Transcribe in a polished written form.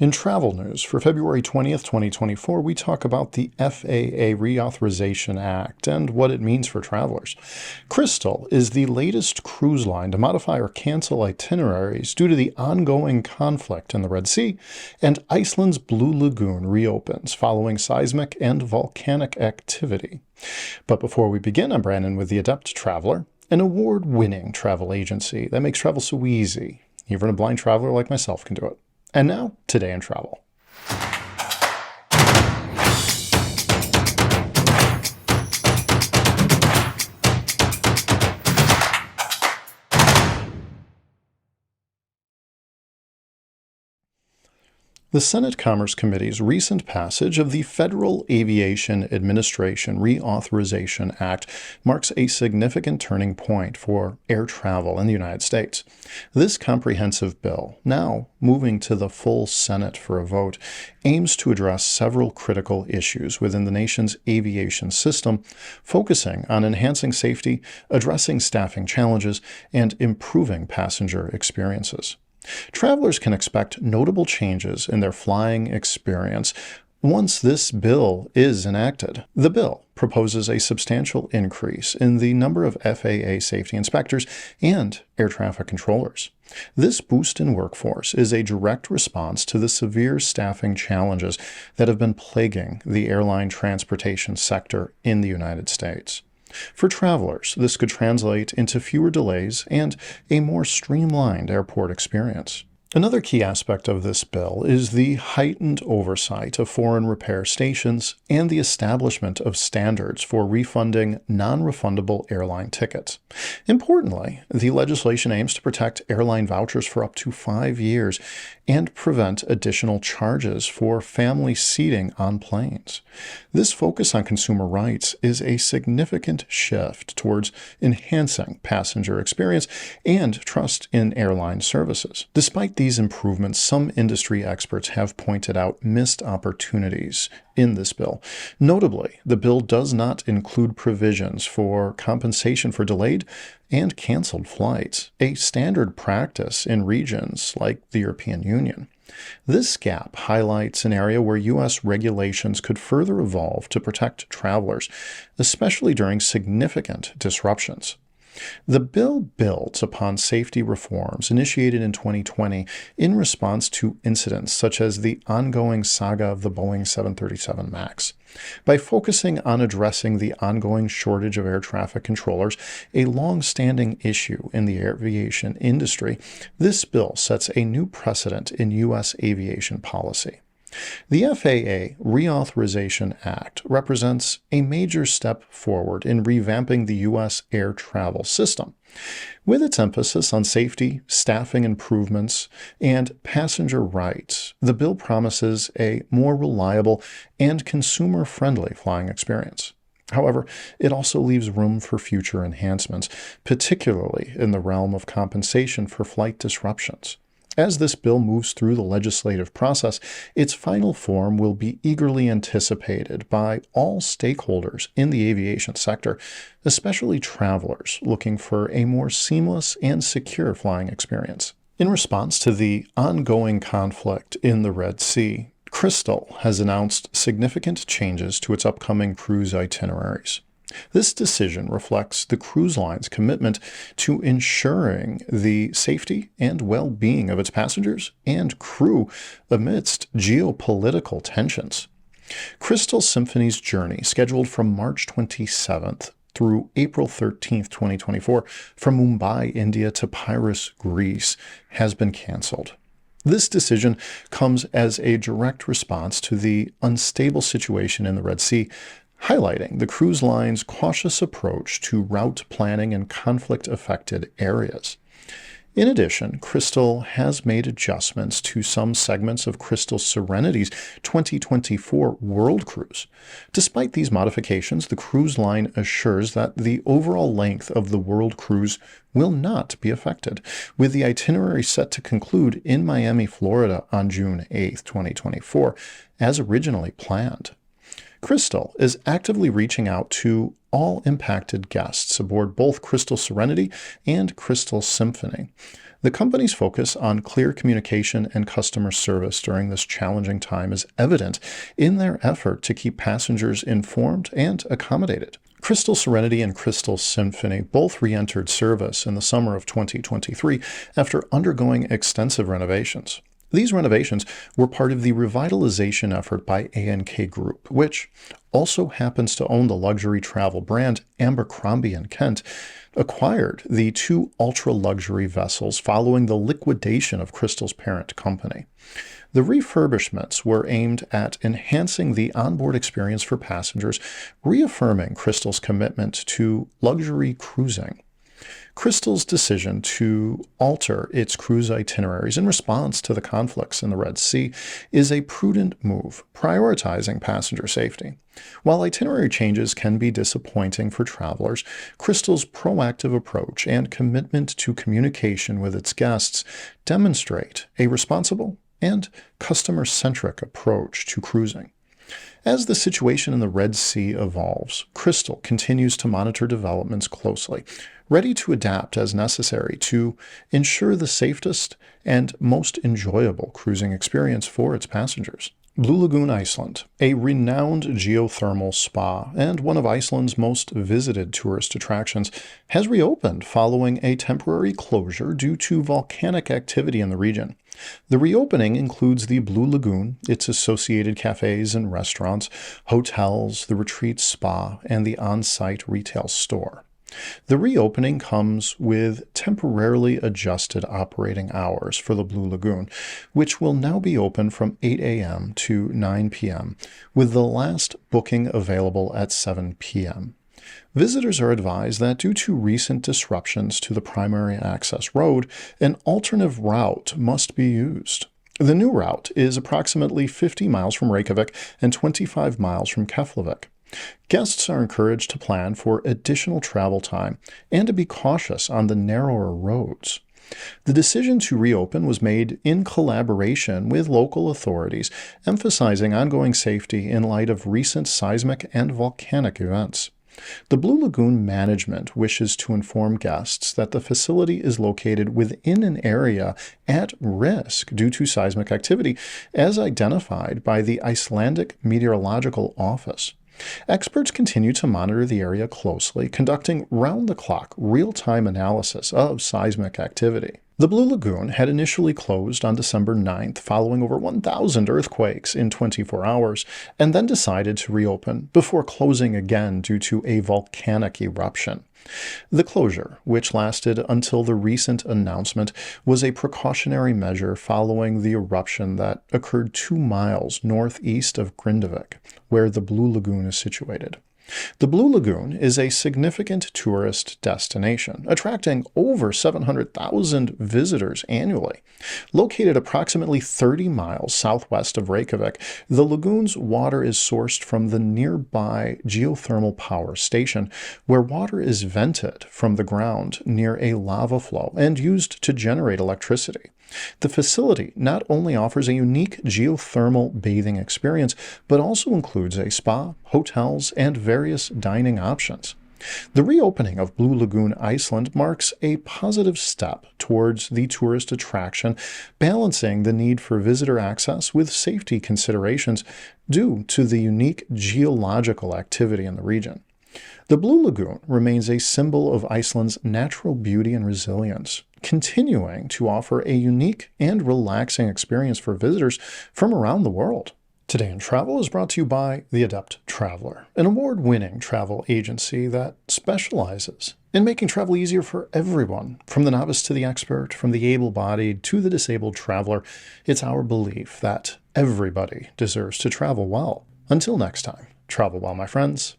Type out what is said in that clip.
In travel news for February 20th, 2024, we talk about the FAA Reauthorization Act and what it means for travelers. Crystal is the latest cruise line to modify or cancel itineraries due to the ongoing conflict in the Red Sea, and Iceland's Blue Lagoon reopens following seismic and volcanic activity. But before we begin, I'm Brandon with The Adept Traveler, an award-winning travel agency that makes travel so easy. Even a blind traveler like myself can do it. And now, Today in Travel. The Senate Commerce Committee's recent passage of the Federal Aviation Administration Reauthorization Act marks a significant turning point for air travel in the United States. This comprehensive bill, now moving to the full Senate for a vote, aims to address several critical issues within the nation's aviation system, focusing on enhancing safety, addressing staffing challenges, and improving passenger experiences. Travelers can expect notable changes in their flying experience once this bill is enacted. The bill proposes a substantial increase in the number of FAA safety inspectors and air traffic controllers. This boost in workforce is a direct response to the severe staffing challenges that have been plaguing the airline transportation sector in the United States. For travelers, this could translate into fewer delays and a more streamlined airport experience. Another key aspect of this bill is the heightened oversight of foreign repair stations and the establishment of standards for refunding non-refundable airline tickets. Importantly, the legislation aims to protect airline vouchers for up to 5 years and prevent additional charges for family seating on planes. This focus on consumer rights is a significant shift towards enhancing passenger experience and trust in airline services. Despite these improvements, some industry experts have pointed out missed opportunities in this bill. Notably, the bill does not include provisions for compensation for delayed and canceled flights, a standard practice in regions like the European Union. This gap highlights an area where U.S. regulations could further evolve to protect travelers, especially during significant disruptions. The bill builds upon safety reforms initiated in 2020 in response to incidents such as the ongoing saga of the Boeing 737 MAX. By focusing on addressing the ongoing shortage of air traffic controllers, a long-standing issue in the aviation industry, this bill sets a new precedent in U.S. aviation policy. The FAA Reauthorization Act represents a major step forward in revamping the U.S. air travel system. With its emphasis on safety, staffing improvements, and passenger rights, the bill promises a more reliable and consumer-friendly flying experience. However, it also leaves room for future enhancements, particularly in the realm of compensation for flight disruptions. As this bill moves through the legislative process, its final form will be eagerly anticipated by all stakeholders in the aviation sector, especially travelers looking for a more seamless and secure flying experience. In response to the ongoing conflict in the Red Sea, Crystal has announced significant changes to its upcoming cruise itineraries. This decision reflects the cruise line's commitment to ensuring the safety and well-being of its passengers and crew amidst geopolitical tensions. Crystal Symphony's journey, scheduled from March 27th through April 13th, 2024, from Mumbai, India to Piraeus, Greece, has been canceled. This decision comes as a direct response to the unstable situation in the Red Sea, highlighting the cruise line's cautious approach to route planning in conflict-affected areas. In addition, Crystal has made adjustments to some segments of Crystal Serenity's 2024 World Cruise. Despite these modifications, the cruise line assures that the overall length of the World Cruise will not be affected, with the itinerary set to conclude in Miami, Florida on June 8, 2024, as originally planned. Crystal is actively reaching out to all impacted guests aboard both Crystal Serenity and Crystal Symphony. The company's focus on clear communication and customer service during this challenging time is evident in their effort to keep passengers informed and accommodated. Crystal Serenity and Crystal Symphony both re-entered service in the summer of 2023 after undergoing extensive renovations. These renovations were part of the revitalization effort by A&K Group, which also happens to own the luxury travel brand Abercrombie & Kent, acquired the two ultra-luxury vessels following the liquidation of Crystal's parent company. The refurbishments were aimed at enhancing the onboard experience for passengers, reaffirming Crystal's commitment to luxury cruising. Crystal's decision to alter its cruise itineraries in response to the conflicts in the Red Sea is a prudent move, prioritizing passenger safety. While itinerary changes can be disappointing for travelers, Crystal's proactive approach and commitment to communication with its guests demonstrate a responsible and customer-centric approach to cruising. As the situation in the Red Sea evolves, Crystal continues to monitor developments closely, ready to adapt as necessary to ensure the safest and most enjoyable cruising experience for its passengers. Blue Lagoon, Iceland, a renowned geothermal spa and one of Iceland's most visited tourist attractions, has reopened following a temporary closure due to volcanic activity in the region. The reopening includes the Blue Lagoon, its associated cafes and restaurants, hotels, the retreat spa, and the on-site retail store. The reopening comes with temporarily adjusted operating hours for the Blue Lagoon, which will now be open from 8 a.m. to 9 p.m., with the last booking available at 7 p.m. Visitors are advised that due to recent disruptions to the primary access road, an alternative route must be used. The new route is approximately 50 miles from Reykjavik and 25 miles from Keflavik. Guests are encouraged to plan for additional travel time and to be cautious on the narrower roads. The decision to reopen was made in collaboration with local authorities, emphasizing ongoing safety in light of recent seismic and volcanic events. The Blue Lagoon management wishes to inform guests that the facility is located within an area at risk due to seismic activity, as identified by the Icelandic Meteorological Office. Experts continue to monitor the area closely, conducting round-the-clock, real-time analysis of seismic activity. The Blue Lagoon had initially closed on December 9th following over 1,000 earthquakes in 24 hours, and then decided to reopen before closing again due to a volcanic eruption. The closure, which lasted until the recent announcement, was a precautionary measure following the eruption that occurred 2 miles northeast of Grindavik, where the Blue Lagoon is situated. The Blue Lagoon is a significant tourist destination, attracting over 700,000 visitors annually. Located approximately 30 miles southwest of Reykjavik, the lagoon's water is sourced from the nearby geothermal power station, where water is vented from the ground near a lava flow and used to generate electricity. The facility not only offers a unique geothermal bathing experience, but also includes a spa, hotels, and various dining options. The reopening of Blue Lagoon, Iceland marks a positive step towards the tourist attraction, balancing the need for visitor access with safety considerations due to the unique geological activity in the region. The Blue Lagoon remains a symbol of Iceland's natural beauty and resilience, continuing to offer a unique and relaxing experience for visitors from around the world. Today in Travel is brought to you by The Adept Traveler, an award-winning travel agency that specializes in making travel easier for everyone, from the novice to the expert, from the able-bodied to the disabled traveler. It's our belief that everybody deserves to travel well. Until next time, travel well, my friends.